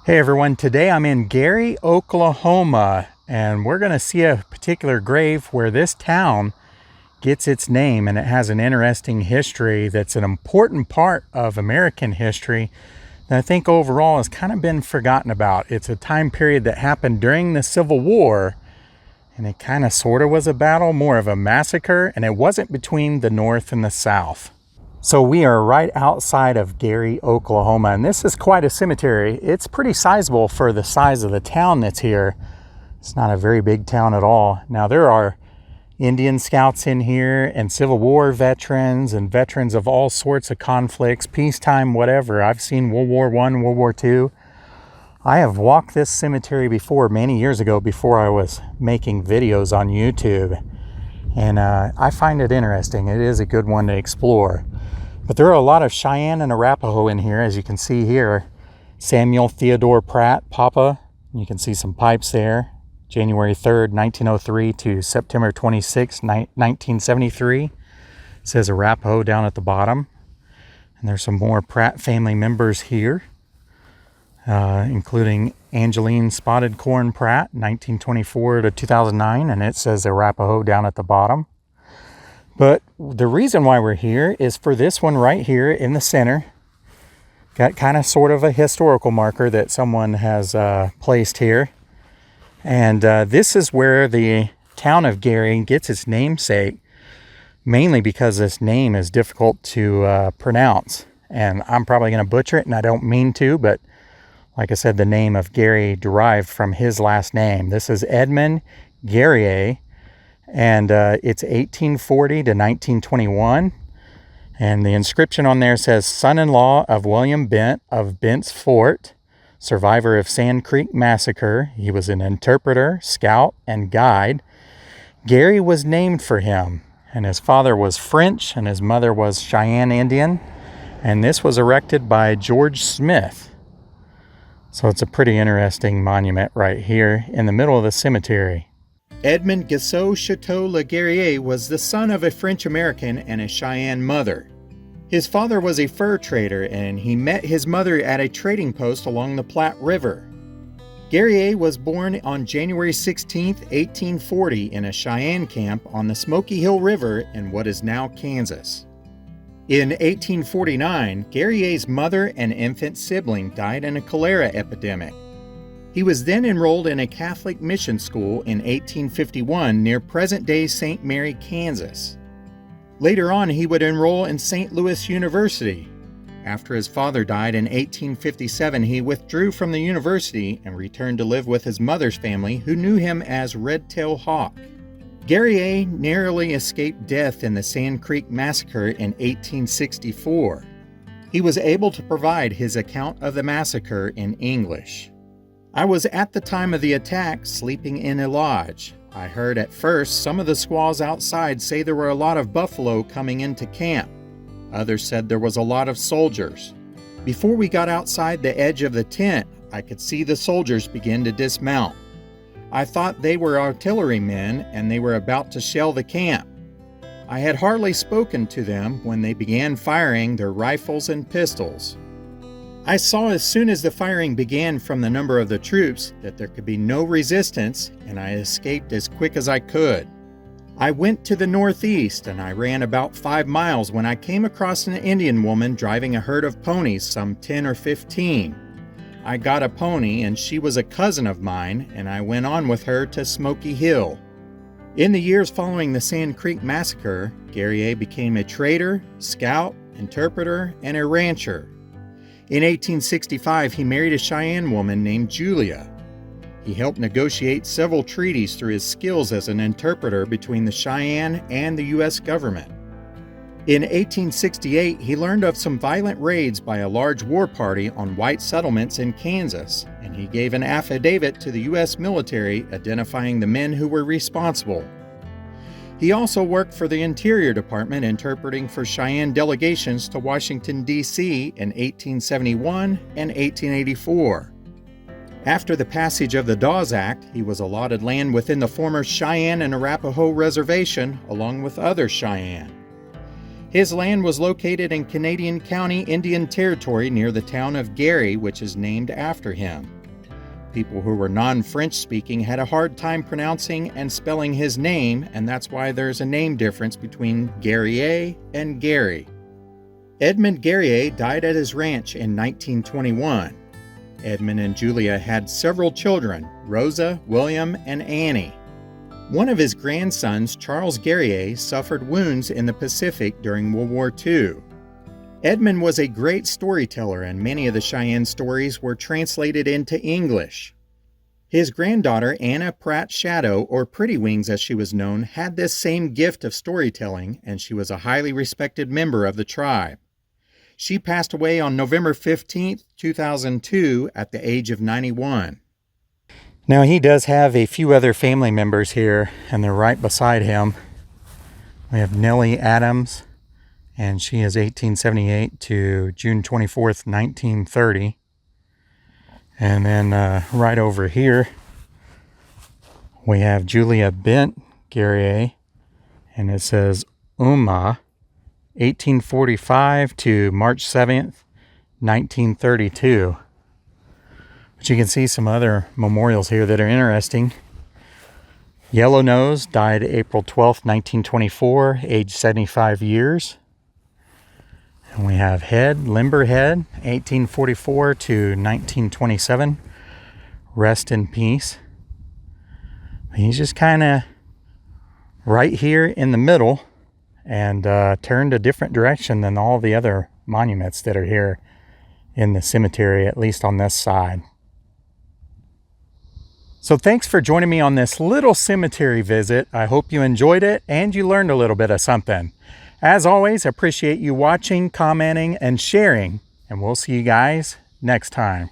Hey everyone, today I'm in Geary, Oklahoma, and we're going to see a particular grave where this town gets its name, and it has an interesting history that's an important part of American history that I think overall has kind of been forgotten about. It's a time period that happened during the Civil War, and it kind of sort of was a battle, more of a massacre, and it wasn't between the North and the South. So we are right outside of Geary, Oklahoma, and this is quite a cemetery. It's pretty sizable for the size of the town that's here. It's not a very big town at all. Now there are Indian scouts in here and Civil War veterans and veterans of all sorts of conflicts, peacetime, whatever. I've seen World War I, World War II. I have walked this cemetery before many years ago before I was making videos on YouTube. And I find it interesting. It is a good one to explore. But there are a lot of Cheyenne and Arapaho in here, as you can see here. Samuel Theodore Pratt, Papa. You can see some pipes there. January 3rd, 1903 to September 26, 1973. It says Arapaho down at the bottom. And there's some more Pratt family members here, including Angeline Spotted Corn Pratt, 1924 to 2009. And it says Arapaho down at the bottom. But the reason why we're here is for this one right here in the center. Got kind of sort of a historical marker that someone has placed here. And this is where the town of Geary gets its namesake, mainly because this name is difficult to pronounce. And I'm probably going to butcher it, and I don't mean to, but like I said, the name of Geary derived from his last name. This is Edmund Guerrier. And it's 1840 to 1921. And the inscription on there says, son-in-law of William Bent of Bent's Fort, survivor of Sand Creek Massacre. He was an interpreter, scout, and guide. Geary was named for him, and his father was French, and his mother was Cheyenne Indian. And this was erected by George Smith. So it's a pretty interesting monument right here in the middle of the cemetery. Edmund Guerrier was the son of a French-American and a Cheyenne mother. His father was a fur trader, and he met his mother at a trading post along the Platte River. Guerrier was born on January 16, 1840 in a Cheyenne camp on the Smoky Hill River in what is now Kansas. In 1849, Guerrier's mother and infant sibling died in a cholera epidemic. He was then enrolled in a Catholic mission school in 1851 near present-day St. Mary, Kansas. Later on, he would enroll in St. Louis University. After his father died in 1857, he withdrew from the university and returned to live with his mother's family, who knew him as Red-Tailed Hawk. Guerrier narrowly escaped death in the Sand Creek Massacre in 1864. He was able to provide his account of the massacre in English. I was at the time of the attack sleeping in a lodge. I heard at first some of the squaws outside say there were a lot of buffalo coming into camp. Others said there was a lot of soldiers. Before we got outside the edge of the tent, I could see the soldiers begin to dismount. I thought they were artillerymen and they were about to shell the camp. I had hardly spoken to them when they began firing their rifles and pistols. I saw as soon as the firing began from the number of the troops that there could be no resistance, and I escaped as quick as I could. I went to the northeast, and I ran about 5 miles when I came across an Indian woman driving a herd of ponies, some 10 or 15. I got a pony, and she was a cousin of mine, and I went on with her to Smoky Hill. In the years following the Sand Creek Massacre, Guerrier became a trader, scout, interpreter, and a rancher. In 1865, he married a Cheyenne woman named Julia. He helped negotiate several treaties through his skills as an interpreter between the Cheyenne and the U.S. government. In 1868, he learned of some violent raids by a large war party on white settlements in Kansas, and he gave an affidavit to the U.S. military identifying the men who were responsible. He also worked for the Interior Department interpreting for Cheyenne delegations to Washington, D.C. in 1871 and 1884. After the passage of the Dawes Act, he was allotted land within the former Cheyenne and Arapaho Reservation along with other Cheyenne. His land was located in Canadian County, Indian Territory, near the town of Geary, which is named after him. People who were non-French speaking had a hard time pronouncing and spelling his name, and that's why there's a name difference between Guerrier and Geary. Edmund Guerrier died at his ranch in 1921. Edmund and Julia had several children, Rosa, William, and Annie. One of his grandsons, Charles Guerrier, suffered wounds in the Pacific during World War II. Edmund was a great storyteller, and many of the Cheyenne stories were translated into English. His granddaughter, Anna Pratt Shadow, or Pretty Wings as she was known, had this same gift of storytelling, and she was a highly respected member of the tribe. She passed away on November 15, 2002, at the age of 91. Now, he does have a few other family members here, and they're right beside him. We have Nellie Adams, and she is 1878 to June 24th, 1930. And then right over here, we have Julia Bent Guerrier, and it says Uma, 1845 to March 7th, 1932. But you can see some other memorials here that are interesting. Yellow Nose died April 12th, 1924, age 75 years. And we have Head, Limber Head, 1844 to 1927. Rest in peace. He's just kind of right here in the middle and turned a different direction than all the other monuments that are here in the cemetery, at least on this side. So thanks for joining me on this little cemetery visit. I hope you enjoyed it and you learned a little bit of something. As always, I appreciate you watching, commenting, and sharing, and we'll see you guys next time.